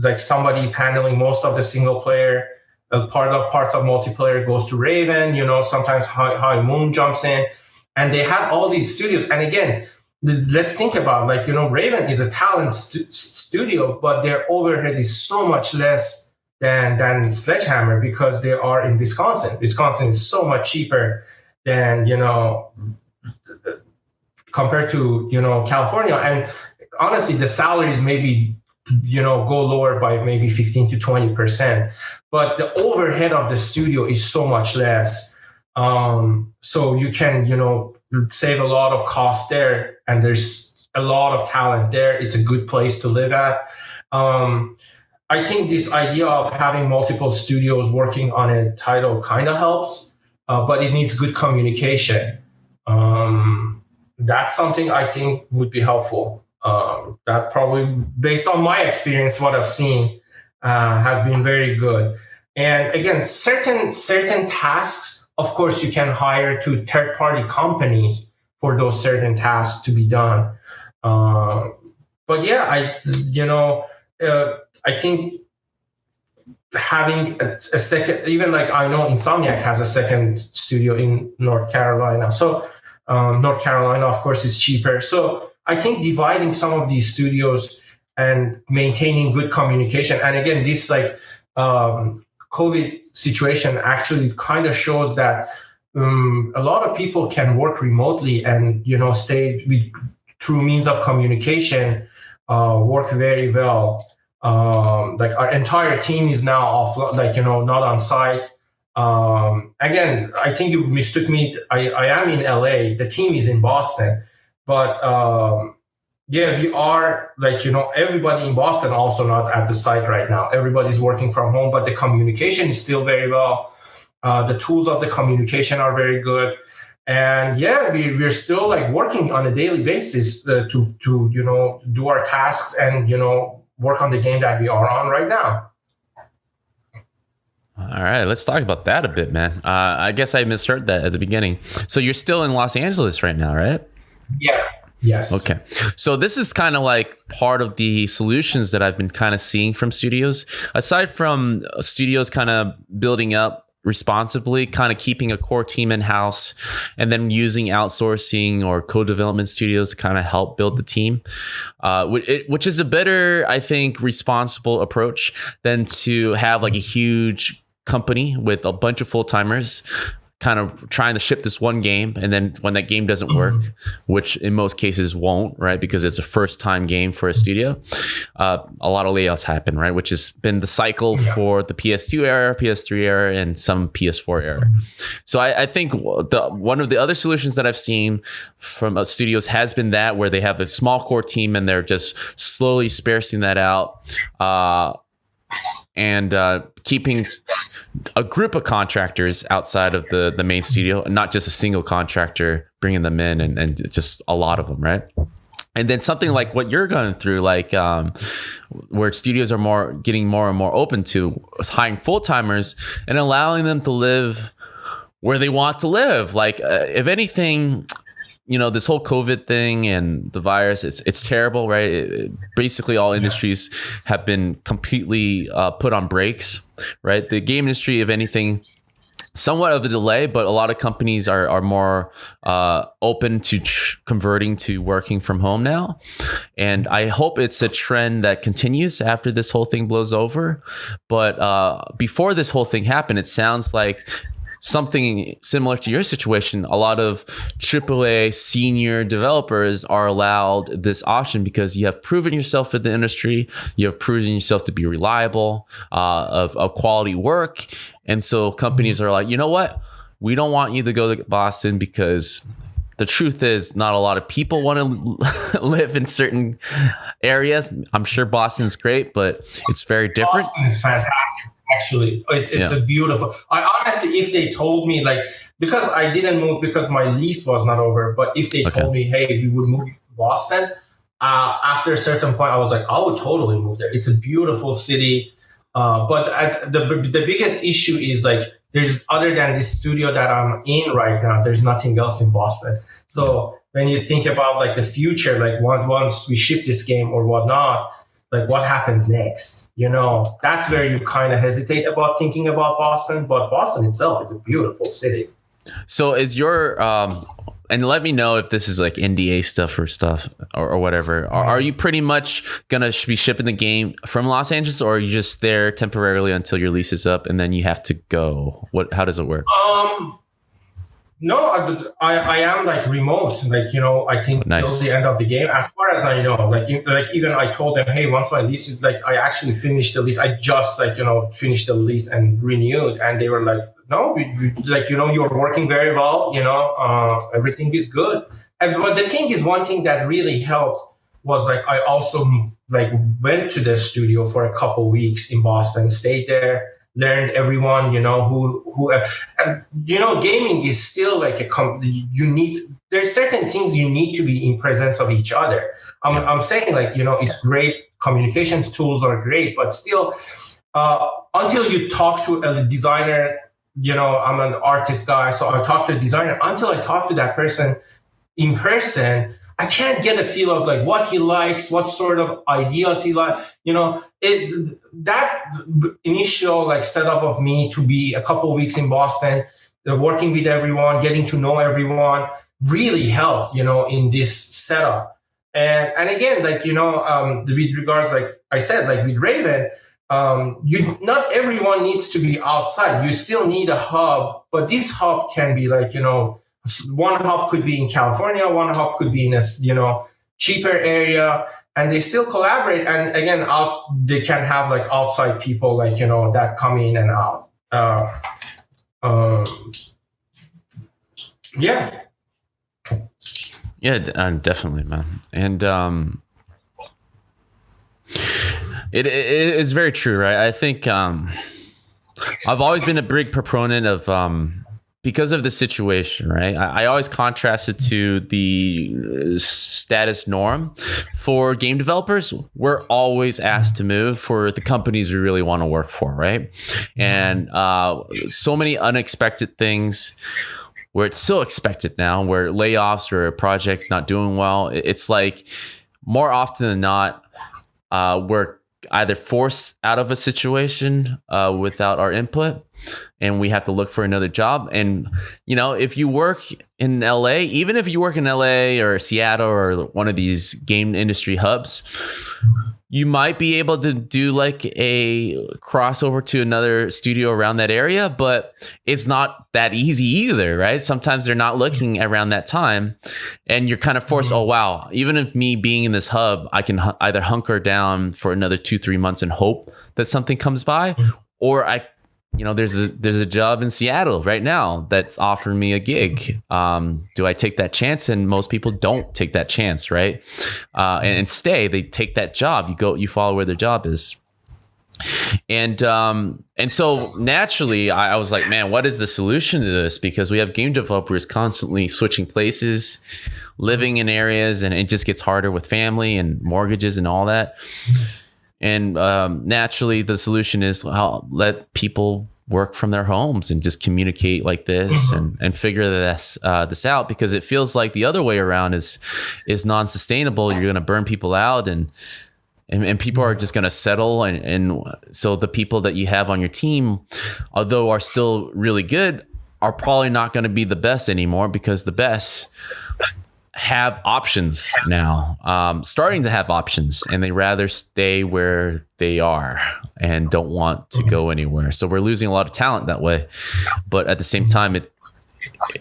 like somebody's handling most of the single player. Parts of multiplayer goes to Raven. Sometimes High Moon jumps in, and they had all these studios. And again, let's think about, like, Raven is a talent studio, but their overhead is so much less than Sledgehammer because they are in Wisconsin. Wisconsin is so much cheaper than compared to California. And honestly, the salaries maybe go lower by maybe 15 to 20%, but the overhead of the studio is so much less. So you can save a lot of cost there, and there's a lot of talent there. It's a good place to live at. I think this idea of having multiple studios working on a title kind of helps, but it needs good communication. That's something I think would be helpful. That probably, based on my experience, what I've seen, has been very good. And again, certain tasks, of course, you can hire to third-party companies for those certain tasks to be done. But yeah, I think having a second, even like I know Insomniac has a second studio in North Carolina. So North Carolina, of course, is cheaper. So I think dividing some of these studios and maintaining good communication. And again, this COVID situation actually kind of shows that a lot of people can work remotely and, stay through means of communication, work very well. Like, our entire team is now off, not on site. Again, I think you mistook me. I am in LA. The team is in Boston. But yeah, we are everybody in Boston also not at the site right now. Everybody's working from home, but the communication is still very well. The tools of the communication are very good. And yeah, we're still working on a daily basis to do our tasks and work on the game that we are on right now. All right, let's talk about that a bit, man. I guess I misheard that at the beginning. So you're still in Los Angeles right now, right? Yeah. Yes. Okay. So this is kind of like part of the solutions that I've been kind of seeing from studios. Aside from studios kind of building up responsibly, kind of keeping a core team in-house, and then using outsourcing or co-development studios to kind of help build the team, which is a better, I think, responsible approach than to have like a huge company with a bunch of full-timers kind of trying to ship this one game, and then when that game doesn't work, which in most cases won't, right, because it's a first time game for a studio, a lot of layoffs happen, right, which has been the cycle for the PS2 era, PS3 era, and some PS4 era. So I think one of the other solutions that I've seen from studios has been that, where they have a small core team and they're just slowly sparing that out, and keeping a group of contractors outside of the main studio, and not just a single contractor, bringing them in and just a lot of them, right? And then something like what you're going through, like where studios are getting more and more open to hiring full-timers and allowing them to live where they want to live. Like, if anything, this whole COVID thing and the virus, it's terrible, right? Basically, all industries have been completely put on brakes, right? The game industry, if anything, somewhat of a delay, but a lot of companies are more open to converting to working from home now. And I hope it's a trend that continues after this whole thing blows over. But before this whole thing happened, it sounds like something similar to your situation. A lot of AAA senior developers are allowed this option because you have proven yourself in the industry. You have proven yourself to be reliable, of quality work. And so companies are like, you know what? We don't want you to go to Boston because the truth is not a lot of people want to live in certain areas. I'm sure Boston's great, but it's very different. Boston is fantastic. Actually, it's a beautiful. I honestly, if they told me like, because I didn't move because my lease was not over, but if they told me, hey, we would move to Boston, after a certain point, I was like, I would totally move there. It's a beautiful city, but the biggest issue is like, there's other than this studio that I'm in right now, there's nothing else in Boston. So when you think about like the future, like once we ship this game or whatnot, like what happens next? You know, that's where you kind of hesitate about thinking about Boston, but Boston itself is a beautiful city. So is your, and let me know if this is like NDA stuff or whatever. Are you pretty much going to be shipping the game from Los Angeles, or are you just there temporarily until your lease is up and then you have to go? How does it work? No, I am like remote, like, you know, I think till the end of the game, as far as I know, like even I told them, hey, once my lease is like, I actually finished the lease. I just like, you know, finished the lease and renewed. And they were like, no, we like, you know, you're working very well, you know, everything is good. But the thing is, one thing that really helped was like, I also like went to the studio for a couple weeks in Boston, stayed there, learned everyone, you know, who and, you know, gaming is still like there's certain things you need to be in presence of each other. I'm saying like, you know, it's great. Communications tools are great, but still, until you talk to a designer, you know, I'm an artist guy, so I talk to a designer. Until I talk to that person in person, I can't get a feel of like what he likes, what sort of ideas he likes. You know, that initial like setup of me to be a couple of weeks in Boston, working with everyone, getting to know everyone, really helped, you know, in this setup. And again, like, you know, with regards, like I said, like with Raven, not everyone needs to be outside. You still need a hub, but this hub can be like, you know, one hub could be in California, one hub could be in a, you know, cheaper area, and they still collaborate. And again, they can have like outside people, like, you know, that come in and out. Yeah, definitely, man. And it is very true, right? I think I've always been a big proponent of because of the situation, right? I always contrast it to the status norm. For game developers, we're always asked to move for the companies we really want to work for, right? And so many unexpected things where it's so expected now, where layoffs or a project not doing well. It's like more often than not, we're either forced out of a situation without our input, and we have to look for another job. And, you know, if you work in LA, even if you work in LA or Seattle or one of these game industry hubs, you might be able to do like a crossover to another studio around that area, but it's not that easy either, right? Sometimes they're not looking around that time, and you're kind of forced, oh, wow, even if me being in this hub, I can either hunker down for another 2-3 months and hope that something comes by, or there's a job in Seattle right now that's offering me a gig. Do I take that chance? And most people don't take that chance, right? And stay. They take that job. You follow where their job is. And so naturally, I was like, man, what is the solution to this? Because we have game developers constantly switching places, living in areas, and it just gets harder with family and mortgages and all that. And naturally, the solution is let people work from their homes and just communicate like this and figure this out, because it feels like the other way around is non-sustainable. You're going to burn people out, and and people are just going to settle. And so the people that you have on your team, although are still really good, are probably not going to be the best anymore, because the best have options now, starting to have options, and they rather stay where they are and don't want to go anywhere. So we're losing a lot of talent that way. But at the same time,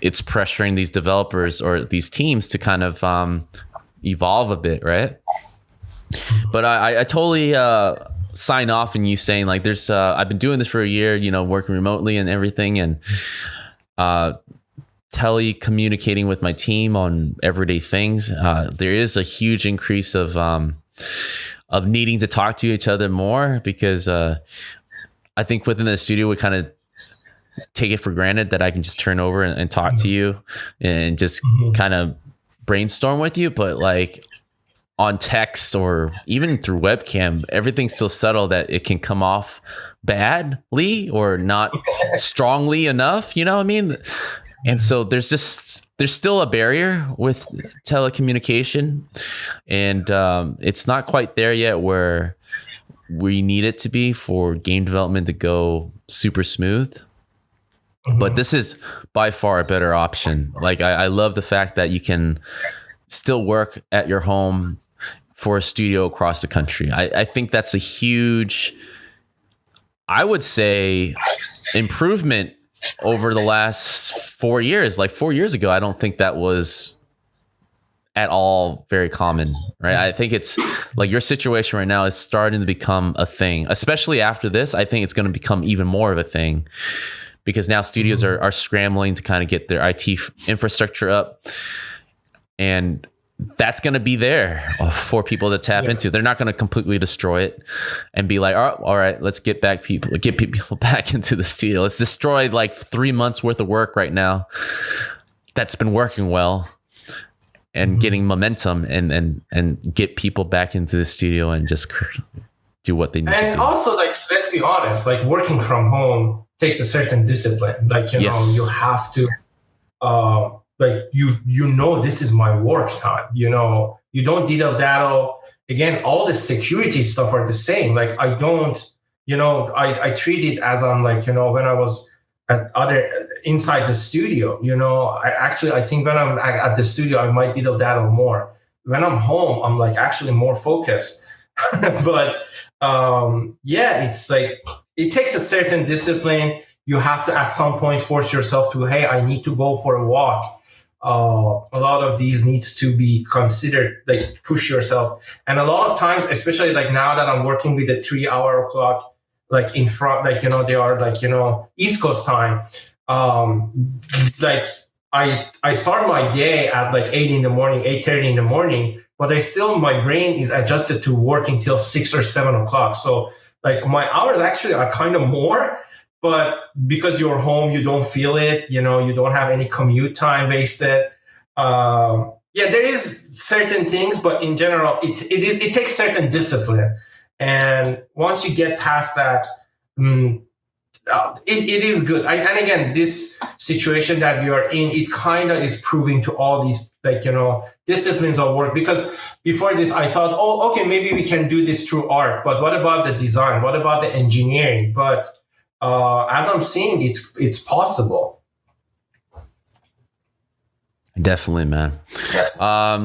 it's pressuring these developers or these teams to kind of evolve a bit, right? But I totally sign off in you saying, like, there's I've been doing this for a year, working remotely and everything, and telecommunicating with my team on everyday things. There is a huge increase of needing to talk to each other more, because I think within the studio we kind of take it for granted that I can just turn over and talk to you and just kind of brainstorm with you. But like on text or even through webcam, everything's so subtle that it can come off badly or not strongly enough. You know what I mean? And so there's still a barrier with telecommunication, and it's not quite there yet where we need it to be for game development to go super smooth. But this is by far a better option. Like I love the fact that you can still work at your home for a studio across the country. I think that's a huge, I would say, improvement over the last 4 years. Like 4 years ago, I don't think that was at all very common, right? I think it's like your situation right now is starting to become a thing, especially after this. I think it's going to become even more of a thing, because now studios are scrambling to kind of get their IT infrastructure up, and that's going to be there for people to tap into. They're not going to completely destroy it and be like, all right, let's get people back into the studio. Let's destroy like 3 months worth of work right now that's been working well and getting momentum, and get people back into the studio and just do what they need to do. And also, like, let's be honest, like working from home takes a certain discipline. Like, you have to, like, this is my work time. You don't diddle-daddle. Again, all the security stuff are the same. Like, I don't, I treat it as I'm like, when I was inside the studio, I think when I'm at the studio, I might diddle-daddle more. When I'm home, I'm like actually more focused. But it's like, it takes a certain discipline. You have to at some point force yourself to, hey, I need to go for a walk. A lot of these needs to be considered, like push yourself. And a lot of times, especially like now that I'm working with a 3 hour clock, like in front, like, they are like, East Coast time. Like I start my day at like 8:30 in the morning, but my brain is adjusted to working till 6 or 7 o'clock. So like my hours actually are kind of more, but because you're home, you don't feel it, you don't have any commute time wasted. There is certain things, but in general, it takes certain discipline. And once you get past that, it is good. And again, this situation that we are in, it kind of is proving to all these, like, disciplines of work. Because before this, I thought, okay, maybe we can do this through art, but what about the design? What about the engineering? But as I'm seeing, it's possible. Definitely, man.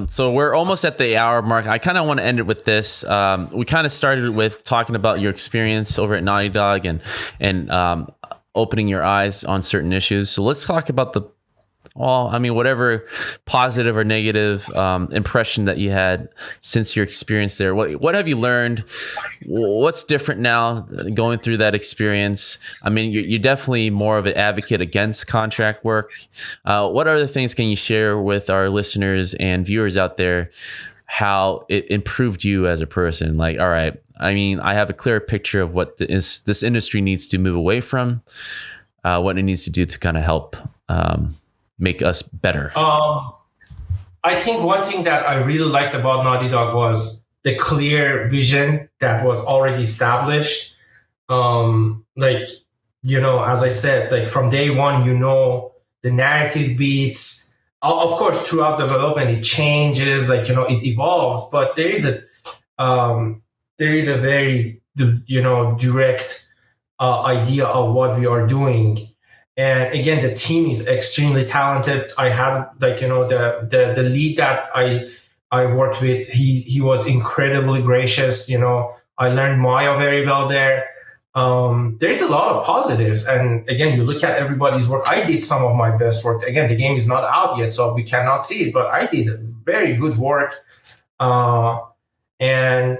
So we're almost at the hour mark. I kind of want to end it with this. We kind of started with talking about your experience over at Naughty Dog and opening your eyes on certain issues. So let's talk about whatever positive or negative impression that you had since your experience there. What have you learned? What's different now going through that experience? I mean, you're definitely more of an advocate against contract work. What other things can you share with our listeners and viewers out there, how it improved you as a person? Like, all right, I mean, I have a clear picture of what this industry needs to move away from, what it needs to do to kind of help make us better. I think one thing that I really liked about Naughty Dog was the clear vision that was already established. Like, as I said, like from day one, the narrative beats. Of course, throughout development, it changes, like, it evolves, but there is there is a very, direct idea of what we are doing. And again, the team is extremely talented. I have the lead that I worked with. He was incredibly gracious. I learned Maya very well there. There's a lot of positives. And again, you look at everybody's work. I did some of my best work. Again, the game is not out yet, so we cannot see it, but I did very good work. And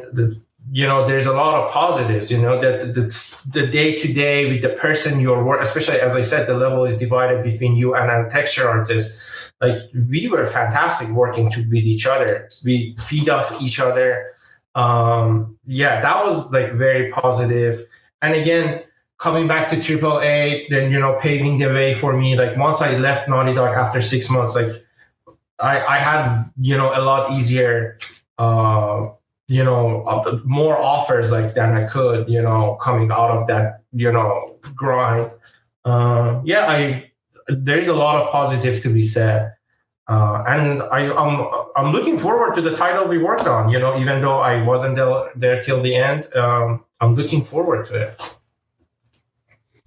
there's a lot of positives, that the day to day with the person you're working, especially as I said, the level is divided between you and a texture artist. Like, we were fantastic working with each other. We feed off each other. That was like very positive. And again, coming back to AAA, then, paving the way for me. Like, once I left Naughty Dog after 6 months, like I had, a lot easier, more offers like than I could, coming out of that, grind. There's a lot of positive to be said. And I'm looking forward to the title we worked on, even though I wasn't there till the end. I'm looking forward to it.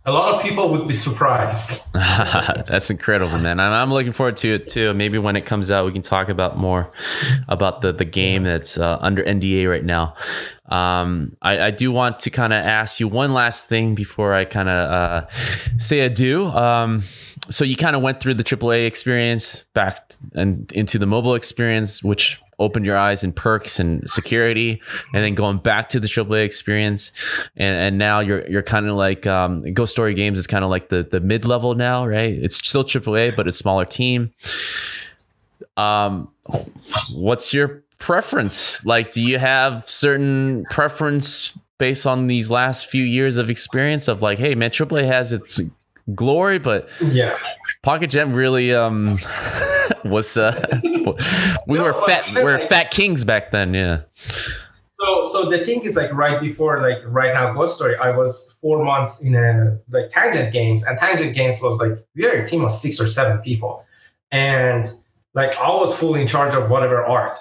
A lot of people would be surprised. That's incredible, man. I'm looking forward to it too. Maybe when it comes out, we can talk about more about the game that's under NDA right now. I do want to kind of ask you one last thing before I kind of say adieu. So you kind of went through the AAA experience back and into the mobile experience, which opened your eyes in perks and security, and then going back to the AAA experience, and now you're kind of like Ghost Story Games is kind of like the mid level now, right? It's still AAA, but a smaller team. What's your preference? Like, do you have certain preference based on these last few years of experience of like, hey man, AAA has its glory, but Pocket Gem really was we were fat kings back then. So the thing is, like, right before, like, right now Ghost Story, I was 4 months in Tangent Games, and Tangent Games was like, we were a team of 6 or 7 people, and like I was fully in charge of whatever art,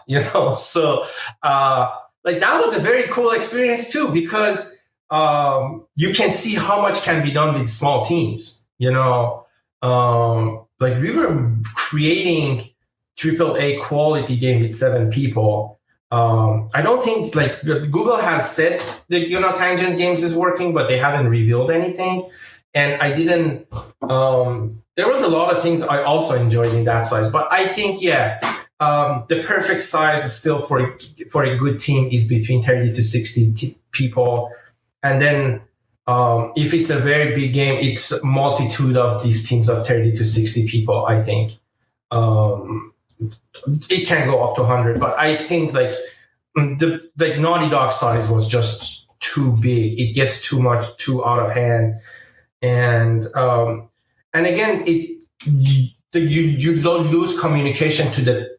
so like that was a very cool experience too, because you can see how much can be done with small teams, like we were creating AAA quality game with 7 people. I don't think, like, Google has said that, Tangent Games is working, but they haven't revealed anything. And I didn't, there was a lot of things I also enjoyed in that size, but I think, the perfect size is still for a good team is between 30 to 60 people. And then, if it's a very big game, it's a multitude of these teams of 30 to 60 people, I think. It can go up to 100, but I think like Naughty Dog size was just too big. It gets too out of hand. And again, you don't lose communication to the,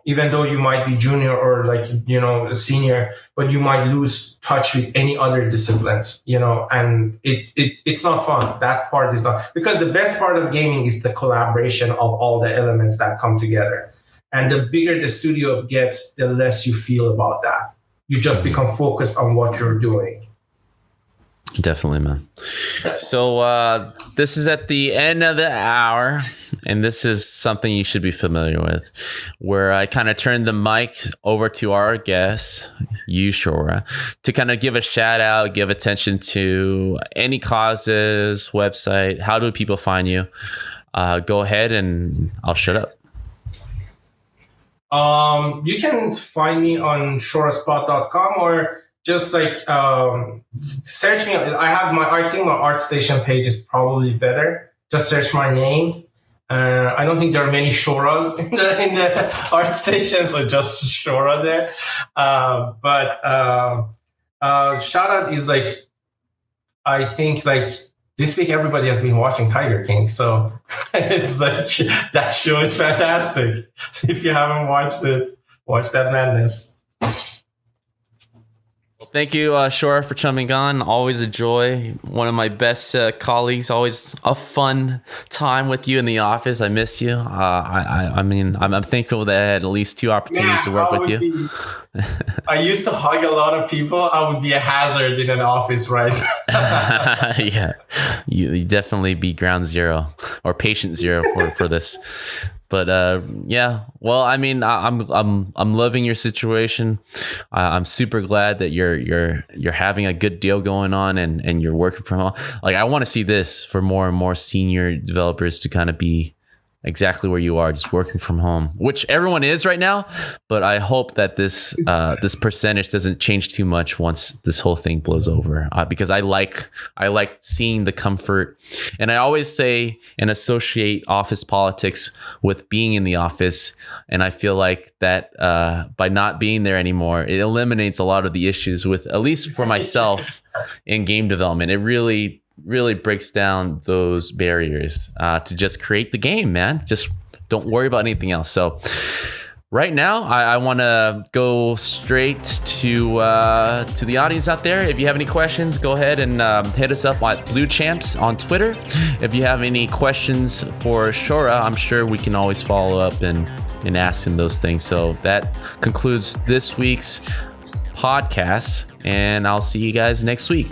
even though you might be junior or like, a senior, but you might lose touch with any other disciplines, and it's not fun. That part is not, because the best part of gaming is the collaboration of all the elements that come together. And the bigger the studio gets, the less you feel about that. You just become focused on what you're doing. Definitely, man. So this is at the end of the hour, and this is something you should be familiar with, where I kind of turn the mic over to our guest, you, Shora, to kind of give a shout out, give attention to any causes, website. How do people find you? Go ahead, and I'll shut up. You can find me on shoraspot.com, or just like search me. I think my ArtStation page is probably better. Just search my name. I don't think there are many Shoras in the ArtStation, so just Shora there. But shout out is like, I think like this week everybody has been watching Tiger King, so it's like that show is fantastic. If you haven't watched it, watch that madness. Well, thank you, Shora, for coming on. Always a joy. One of my best colleagues. Always a fun time with you in the office. I miss you. I mean, I'm thankful that I had at least 2 opportunities to work with you. I used to hug a lot of people. I would be a hazard in an office, right? Yeah, you definitely be ground zero or patient zero for this. But yeah, well, I mean, I'm loving your situation. I'm super glad that you're having a good deal going on and you're working from home. Like, I want to see this for more and more senior developers to kind of be exactly where you are, just working from home, which everyone is right now. But I hope that this percentage doesn't change too much once this whole thing blows over, because I like seeing the comfort. And I always say and associate office politics with being in the office. And I feel like that by not being there anymore, it eliminates a lot of the issues with, at least for myself, in game development. It really breaks down those barriers to just create the game, man. Just don't worry about anything else. So right now, I want to go straight to the audience out there. If you have any questions, go ahead and hit us up at Blue Champs on Twitter. If you have any questions for Shora, I'm sure we can always follow up and ask him those things. So that concludes this week's podcast, and I'll see you guys next week.